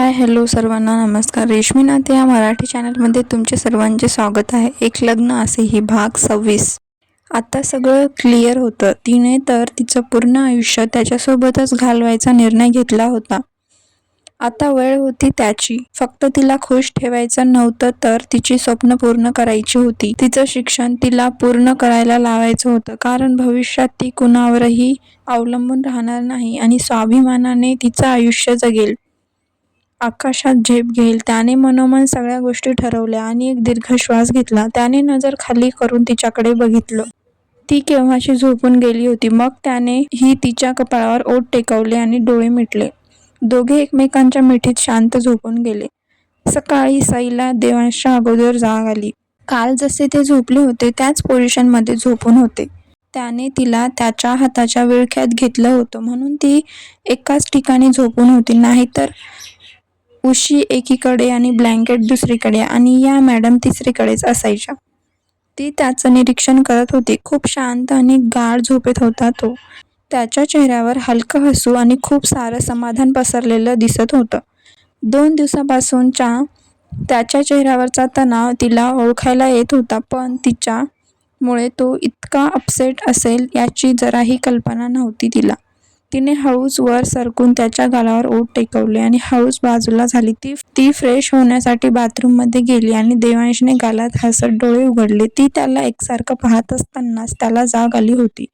Hi hello सर्वांना नमस्कार. रेशमी नाते या मराठी चॅनलमध्ये तुमचे सर्वांचे स्वागत आहे. एक लग्न असेही भाग 26. आता सगळं क्लिअर होतं. तिने तर तिचं पूर्ण आयुष्य त्याच्यासोबतच घालवायचा निर्णय घेतला होता. आता वेळ होती त्याची. फक्त तिला खुश ठेवायचं नव्हतं तर तिची स्वप्न पूर्ण करायची होती. तिचं शिक्षण तिला पूर्ण करायला लावायचं होतं, कारण भविष्यात ती कुणावरही अवलंबून राहणार नाही आणि स्वाभिमानाने तिचं आयुष्य जगेल. आकाशात झेप घेईल. त्याने मनोमन सगळ्या गोष्टी ठरवल्या आणि एक दीर्घ श्वास घेतला. त्याने नजर खाली करून तिच्याकडे बघितलं. ती केव्हाची झोपून गेली होती. मग त्याने ही तिच्या कपाळावर ओठ टेकवले आणि डोळे मिटले. दोघे एकमेकांच्या मिठीत शांत झोपून गेले. सकाळी साईला देवांशच्या अगोदर जाग आली. काल जसे ते झोपले होते त्याच पोझिशनमध्ये झोपून होते. त्याने तिला त्याच्या हाताच्या विळख्यात घेतलं होतं म्हणून ती एकाच ठिकाणी झोपून होती. नाहीतर उशी एकीकडे आणि ब्लँकेट दुसरीकडे आणि या मॅडम तिसरीकडेच असायच्या. ती त्याचं निरीक्षण करत होती. खूप शांत आणि गाढ झोपेत होता तो. त्याच्या चेहऱ्यावर हलकं हसू आणि खूप सारं समाधान पसरलेलं दिसत होतं. 2 दिवसापासूनच्या त्याच्या चेहऱ्यावरचा तणाव तिला ओळखायला येत होता, पण तिच्यामुळे तो इतका अपसेट असेल याची जराही कल्पना नव्हती तिला. तिने हळूच वर सरकून त्याच्या गालावर ओठ टेकवले आणि हळूच बाजूला झाली. ती फ्रेश होण्यासाठी बाथरूममध्ये गेली आणि देवांशने गालात हसत डोळे उघडले. ती त्याला एकसारखं पाहत असतानाच त्याला जाग आली होती.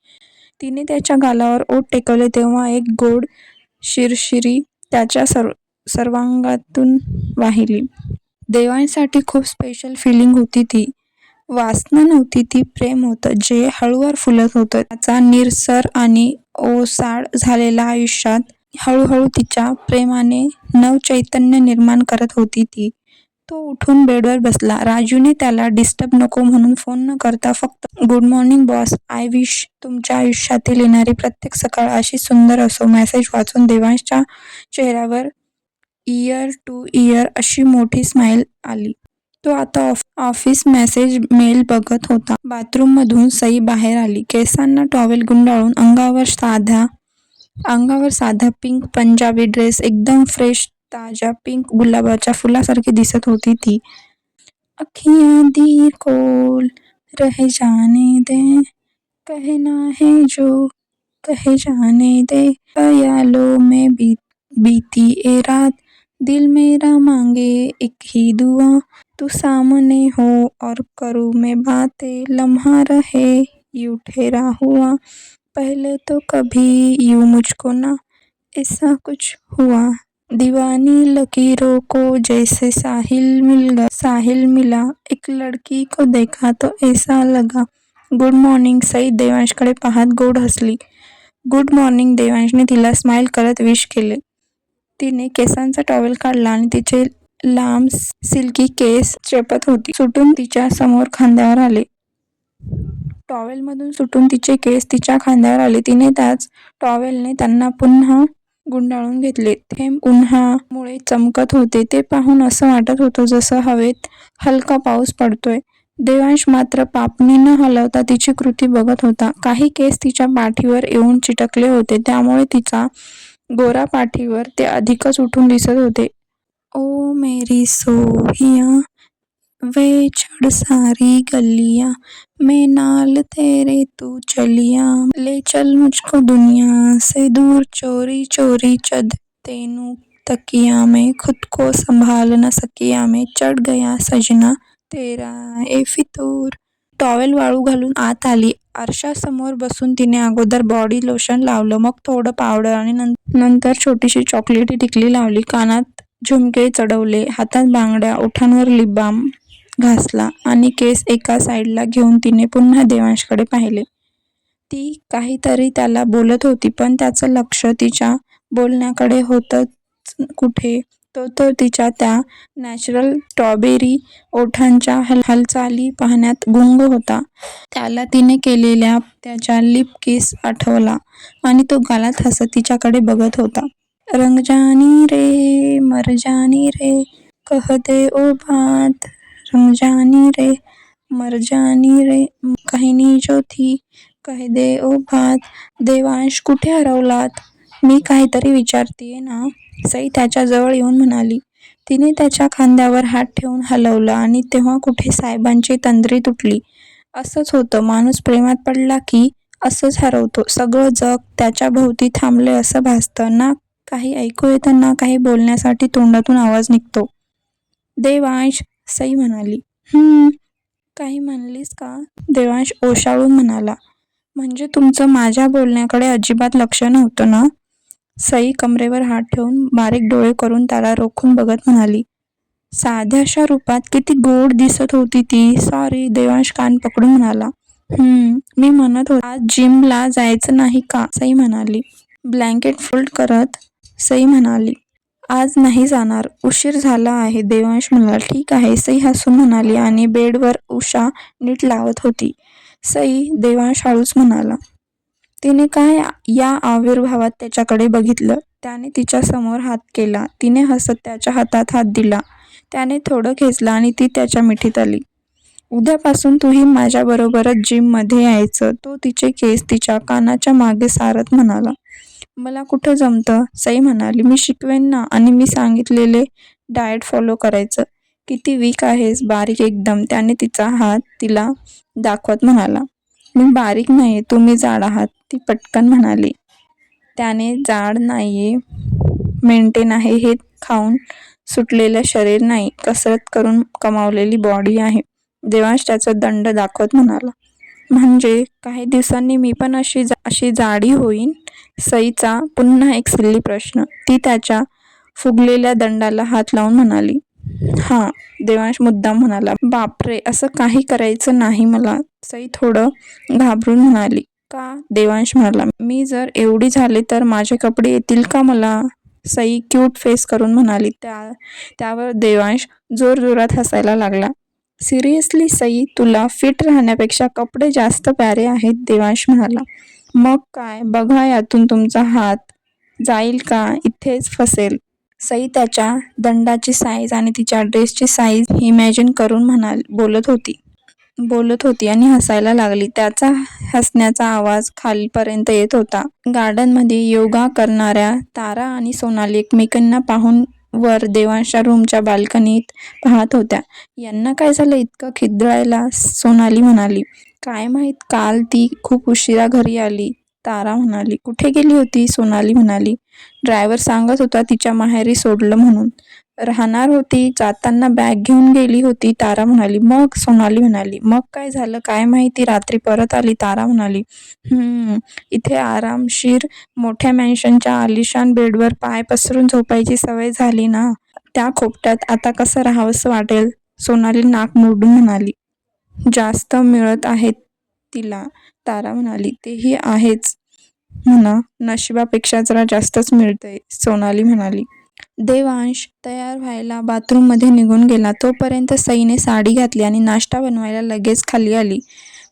तिने त्याच्या गालावर ओठ टेकवले तेव्हा एक गोड शिरशिरी त्याच्या सर्वांगातून वाहिली. देवांशसाठी खूप स्पेशल फिलिंग होती ती. वासना नव्हती, ती प्रेम होतं, जे हळूवार फुलत होतं. त्याचा निरसर आणि ओसाड झालेल्या आयुष्यात हळूहळू तिच्या प्रेमाने नवचैतन्य निर्माण करत होती ती. तो उठून बेडवर बसला. राजूने त्याला डिस्टर्ब नको म्हणून फोन न करता फक्त good morning boss, I wish तुमच्या आयुष्यातील येणारी प्रत्येक सकाळ अशी सुंदर असो मेसेज वाचून देवांशच्या चेहऱ्यावर इयर टू इयर अशी मोठी स्माईल आली. तो आता ऑफिस मेसेज मेल बघत होता. बाथरूममधून सई बाहेर आली. केसांना टॉवेल गुंडाळून अंगावर साधा पिंक पंजाबी ड्रेस, एकदम फ्रेश ताज्या पिंक गुलाबाच्या फुलासारखी दिसत होती ती. अखियां दी खोल रह जाने दे, कहना है जो कहे जाने दे, ख्यालों में बीती ए रात, दिल मेरा मांगे एक ही दुआ, तू सामने हो और करूँ मैं बातें, लम्हा रहे यूं ठहरा हुआ, पहले तो कभी यूं मुझको ना ऐसा कुछ हुआ, दीवानी लकीरों को जैसे साहिल मिला, एक लड़की को देखा तो ऐसा लगा. Good morning. सई देवांशकडे पाहत गोड हसली. Good morning. देवांशने तिला स्माईल करत विश केले. तिने केसांचा टॉवेल काढला आणि तिचे लांब सिल्की केस चेपत होती सुटून तिच्या समोर खांद्यावर आले. टॉवेलमधून सुटून तिचे केस तिच्या खांद्यावर आले. तिने त्याच टॉवेलने त्यांना पुन्हा गुंडाळून घेतले. थेंब उन्हामुळे चमकत होते. ते पाहून असं वाटत होतं जसं हवेत हलका पाऊस पडतोय. देवांश मात्र पापणी न हलवता तिची कृती बघत होता. काही केस तिच्या पाठीवर येऊन चिटकले होते, त्यामुळे तिच्या गोरा पाठीवर ते अधिकच उठून दिसत होते. ओ मेरी सोहिया, वे चढ़ सारी गलियां, मैं नाल तेरे तू चलिया, ले चल मुझको दुनिया से दूर, चोरी चोरी चद तेनू तकिया में, खुद को संभाल न सकिया में, चढ़ गया सजना तेरा ए फितूर. टॉवेल वाळू घालून आत आली. आरशासमोर बसून तिने अगोदर बॉडी लोशन लावलं, मग थोडं पावडर आणि नंतर छोटीशी चॉकलेटी टिकली लावली. कानात झुमके चढवले, हातात बांगड्या, ओठांवर लिप बाम घासला आणि केस एका साईडला घेऊन तिने पुन्हा देवांशकडे पाहिले. ती काहीतरी त्याला बोलत होती, पण त्याचं लक्ष तिच्या बोलण्याकडे होतंच कुठे. तो तर तिच्या त्या नॅचरल स्ट्रॉबेरी ओठांच्या हालचाली पाहण्यात गुंग होता. त्याला तिने केलेल्या त्याच्या लिप किस आठवला आणि तो गालात हसत तिच्याकडे बघत होता. रंग जानी रे मर जानी रे, कह दे ओ बात, रंग जानी रे मर जानी रे, कहनी जो थी कह दे ओ बात. देवांश, कुठे हरवलात? मी काहीतरी विचारतीये ना. सई त्याच्याजवळ येऊन म्हणाली. तिने त्याच्या खांद्यावर हात ठेवून हलवलं आणि तेव्हा कुठे साहेबांची तंद्री तुटली. असंच होतं, माणूस प्रेमात पडला की असंच हरवतो. सगळं जग त्याच्या भोवती थांबले असं भासतं. ना काही ऐकू येतं ना काही बोलण्यासाठी तोंडातून आवाज निघतो. देवांश, सई म्हणाली. काही म्हणलीस का? देवांश ओशाळून म्हणाला. म्हणजे तुमचं माझ्या बोलण्याकडे अजिबात लक्ष नव्हतं ना? सई कमरेवर हात ठेवून बारीक डोळे करून त्याला रोखून बघत म्हणाली. साध्याशा रूपात किती गोड दिसत होती ती. सॉरी, देवांश कान पकडून म्हणाला. मी म्हणत होते, आज जिमला जायचं नाही का? सई म्हणाली. ब्लँकेट फोल्ड करत सई म्हणाली. आज नाही जाणार, उशीर झाला आहे. देवांश म्हणाला. ठीक आहे, सई हसून म्हणाली आणि बेडवर उषा नीट लावत होती. सई, देवांश हळूच म्हणाला. तिने काय या आविर्भावात त्याच्याकडे बघितलं. त्याने तिच्या समोर हात केला. तिने हसत त्याच्या हातात हात दिला. त्याने थोडं खेचलं आणि ती त्याच्या मिठीत आली. उद्यापासून तूही माझ्याबरोबरच जिममध्ये यायचं. तो तिचे केस तिच्या कानाच्या मागे सारत म्हणाला. मला कुठं जमतं? सई म्हणाली. मी शिकवेन ना, आणि मी सांगितलेले डाएट फॉलो करायचं. किती वीक आहेस, बारीक एकदम. त्याने तिचा हात तिला दाखवत म्हणाला. मी बारीक नाही, तुम्ही जाड आहात, ती पटकन म्हणाली. त्याने जाड नाहीये, मेंटेन आहे. हे खाऊन सुटलेलं शरीर नाही, कसरत करून कमावलेली बॉडी आहे. देवांश त्याचा दंड दाखवत म्हणाला. म्हणजे काही दिवसांनी मी पण अशी जाडी होईन? सईचा पुन्हा एक सिल्ली प्रश्न. ती त्याच्या फुगलेल्या दंडाला हात लावून म्हणाली. हां, देवांश मुद्दाम म्हणाला. बापरे, असं काही करायचं नाही मला. सई थोडं घाबरून म्हणाली. का? देवांश म्हणाला. मी जर एवढी झाले तर माझे कपडे येतील का मला? सई क्यूट फेस करून म्हणाली. त्यावर देवांश जोरजोरात हसायला लागला. सिरियसली सई, तुला फिट राहण्यापेक्षा कपडे जास्त प्यारे आहेत, देवांश म्हणाला. मग काय, बघा यातून तुमचा हात जाईल का इथेच फसेल. सई त्याच्या दंडाची साईज आणि तिच्या ड्रेसची साईज इमॅजिन करून बोलत होती आणि हसायला लागली. त्याचा हसण्याचा आवाज खालीपर्यंत येत होता. गार्डनमध्ये योगा करणाऱ्या तारा आणि सोनाली एकमेकांना पाहून वर देवांशच्या रूमच्या बाल्कनीत पाहत होत्या. यांना काय झालं इतकं खिदळायला? सोनाली म्हणाली. काय माहीत, काल ती खूप उशिरा घरी आली, तारा म्हणाली. कुठे गेली होती? सोनाली म्हणाली. ड्रायव्हर सांगत होता तिच्या माहेरी सोडलं म्हणून. राहणार होती, जाताना बॅग घेऊन गेली होती, तारा म्हणाली. मग? सोनाली म्हणाली. मग काय झालं काय माहिती, रात्री परत आली, तारा म्हणाली. इथे आरामशीर मोठ्या मॅन्शनच्या आलिशान बेडवर पाय पसरून झोपायची सवय झाली ना, त्या खोपट्यात आता कसं राहावंसं वाटेल? सोनाली नाक मुरडून म्हणाली. जास्त मिळत आहेत तिला, तारा म्हणाली. तेही आहेच म्हणा, नशिबापेक्षा जरा जास्तच मिळतंय, सोनाली म्हणाली. देवांश तयार व्हायला बाथरूममध्ये निघून गेला. तोपर्यंत सईने साडी घातली आणि नाश्ता बनवायला लगेच खाली आली.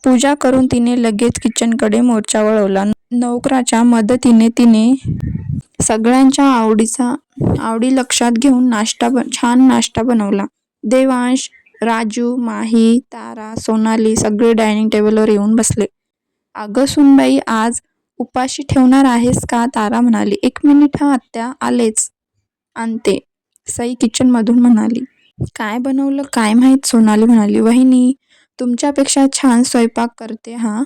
पूजा करून तिने लगेच किचनकडे मोर्चा वळवला. नोकराच्या मदतीने तिने सगळ्यांच्या आवडी लक्षात घेऊन छान नाश्ता बनवला. देवांश, राजू, माही, तारा, सोनाली सगळे डायनिंग टेबलवर येऊन बसले. अगं सुनबाई, आज उपाशी ठेवणार आहेस का? तारा म्हणाली. 1 मिनिट हा आत्या, आलेच. आणते, सई किचनमधून म्हणाली. काय बनवलं काय माहीत, सोनाली म्हणाली. वहिनी तुमच्यापेक्षा छान स्वयंपाक करते हा,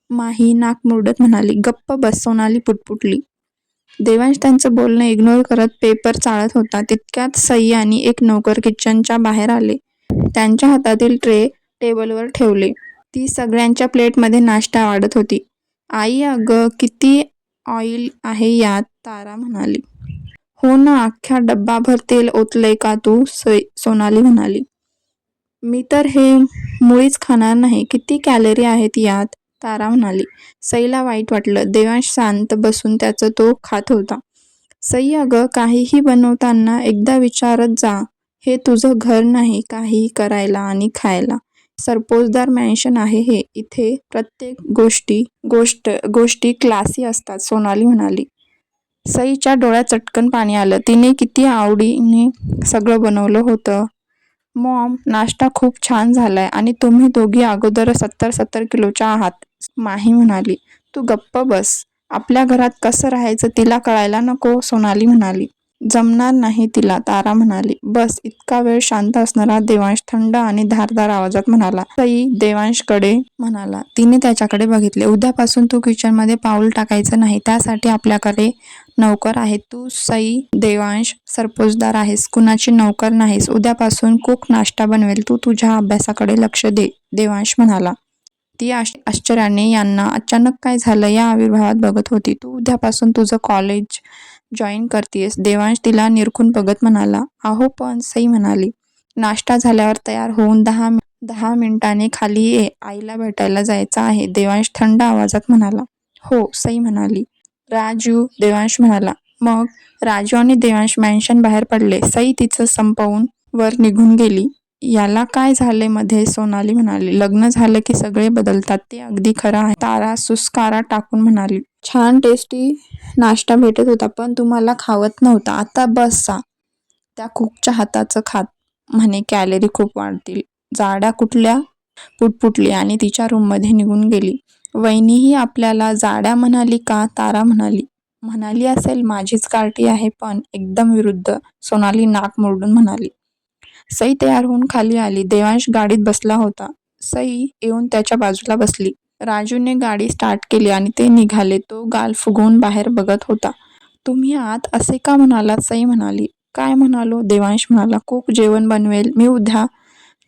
माही नाक मुरडत म्हणाली. गप्प बस, सोनाली पुटपुटली. देवांश त्यांचं बोलणं इग्नोर करत पेपर चाळत होता. तितक्यात सई आणि एक नोकर किचनच्या बाहेर आले. त्यांच्या हातातील ट्रे टेबलवर ठेवले. ती सगळ्यांच्या प्लेटमध्ये नाश्ता वाढत होती. आई, अगं किती ऑइल आहे यात, तारा म्हणाली. हो ना, अख्ख्या डब्बाभर तेल ओतलंय का तू, सोनाली म्हणाली. मी तर हे मुळीच खाणार नाही, किती कॅलरी आहेत यात, तारा म्हणाली. सईला वाईट वाटलं. देवांश शांत बसून त्याचं तो खात होता. सई, अगं काहीही बनवताना एकदा विचारत जा. हे तुझं घर नाही काही करायला आणि खायला. सरपोतदार मॅन्शन आहे हे. इथे प्रत्येक गोष्टी क्लासी असतात, सोनाली म्हणाली. सईच्या डोळ्यात चटकन पाणी आलं. तिने किती आवडीने सगळं बनवलं होतं. मॉम, नाश्ता खूप छान झालाय आणि तुम्ही दोघी अगोदर 70 किलोच्या आहात, माही म्हणाली. तू गप्प बस, आपल्या घरात कसं राहायचं तिला कळायला नको, सोनाली म्हणाली. जमणार नाही तिला, तारा म्हणाली. बस. इतका वेळ शांत असणारा देवांश थंड आणि धारदार आवाजात म्हणाला. सई देवांशकडे म्हणाला. तिने त्याच्याकडे बघितले. उद्यापासून तू किचनमध्ये पाऊल टाकायचं नाही. त्यासाठी आपल्याकडे नौकर आहे. तू सई देवांश सरपोतदार आहेस, कुणाची नौकर नाहीस. उद्यापासून कुक नाश्ता बनवेल. तू तुझ्या अभ्यासाकडे लक्ष दे, देवांश म्हणाला. ती आश्चर्याने यांना अचानक काय झालं या आविर्भावात बघत होती. तू उद्यापासून तुझं कॉलेज जॉईन करतेस, देवांश तिला निरखून बघत म्हणाला. अहो पण, सई म्हणाली. नाश्ता झाल्यावर तयार होऊन 10 मिनिटांनी खाली ये, आईला भेटायला जायचं आहे, देवांश थंड आवाजात म्हणाला. हो, सई म्हणाली. राजू, देवांश म्हणाला. मग राजू आणि देवांश मॅन्शन बाहेर पडले. सई तिचं संपवून वर निघून गेली. याला काय झाले मध्ये, सोनाली म्हणाली. लग्न झालं की सगळे बदलतात, ते अगदी खरं आहे, तारा सुस्कारा टाकून म्हणाली. छान टेस्टी नाश्ता भेटत होता, पण तुम्हाला खावत नव्हता. आता बसा. त्या कुकच्या हाताचं खात, म्हणे कॅलरी खूप वाढतील. जाड्या कुठल्या, पुटपुटली आणि तिच्या रूममध्ये निघून गेली. वहिनीही आपल्याला जाड्या म्हणाली का, तारा म्हणाली. म्हणाली असेल, माझीच कार्टी आहे. पण एकदम विरुद्ध, सोनाली नाक मुरडून म्हणाली. सई तयार होऊन खाली आली. देवांश गाडीत बसला होता. सई येऊन त्याच्या बाजूला बसली. राजूने गाडी स्टार्ट केली आणि ते निघाले. तो गाल फुगवून बाहेर बघत होता. तुम्ही आत असे का म्हणालात, सई म्हणाली. काय म्हणालो, देवांश म्हणाला. कुक जेवण बनवेल. मी उद्या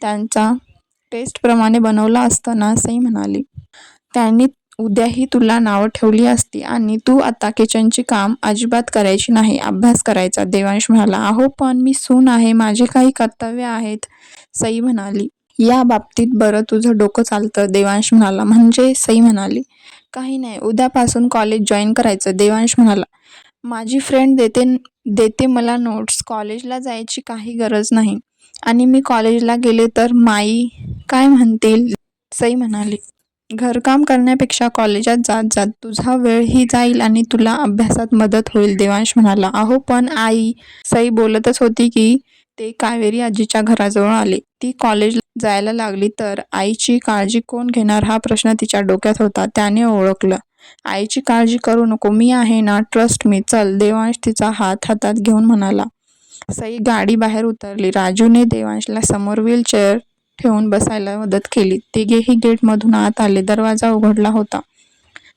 त्यांचा टेस्टप्रमाणे बनवला असतं ना, सई म्हणाली. त्यांनी उद्याही तुला नावं ठेवली असती आणि तू आता किचनची काम अजिबात करायची नाही, अभ्यास करायचा, देवांश म्हणाला. अहो पण, मी सून आहे, माझे काही कर्तव्य आहेत, सई म्हणाली. या बाबतीत बरं तुझं डोकं चालतं, देवांश म्हणाला. म्हणजे, सई म्हणाली. काही नाही, उद्यापासून कॉलेज जॉईन करायचं, देवांश म्हणाला. माझी फ्रेंड देते मला नोट्स, कॉलेजला जायची काही गरज नाही. आणि मी कॉलेजला गेले तर माई काय म्हणतील, सई म्हणाली. घरकाम करण्यापेक्षा कॉलेजात जात जात तुझा वेळही जाईल आणि तुला अभ्यासात मदत होईल, देवांश म्हणाला. अहो पण आई, सई बोलतच होती की ते कावेरी आजीच्या घराजवळ आले. ती कॉलेजला जायला लागली तर आईची काळजी कोण घेणार हा प्रश्न तिच्या डोक्यात होता. त्याने ओळखलं. आईची काळजी करू नको, मी आहे ना, ट्रस्ट मी, चल, देवांश तिचा हात हातात घेऊन म्हणाला. सई गाडी बाहेर उतरली. राजूने देवांशला समोर व्हीलचेअर ठेवून बसायला मदत केली. तिघेही गेटमधून आत आले. दरवाजा उघडला होता.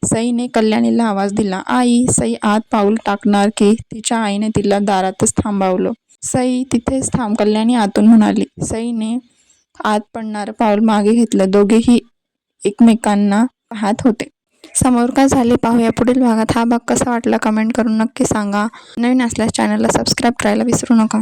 सईने कल्याणीला आवाज दिला. आई. सई आत पाऊल टाकणार की तिच्या आईने तिला दारातच थांबवलं. सई, तिथेच थांब, कल्याणी आतून म्हणाली. सईने आत पडणारं पाऊल मागे घेतलं. दोघेही एकमेकांना पाहत होते. समोर काय झाले पाहूया पुढील भागात. हा भाग कसा वाटला कमेंट करून नक्की सांगा. नवीन असल्यास चॅनलला सबस्क्राईब करायला विसरू नका.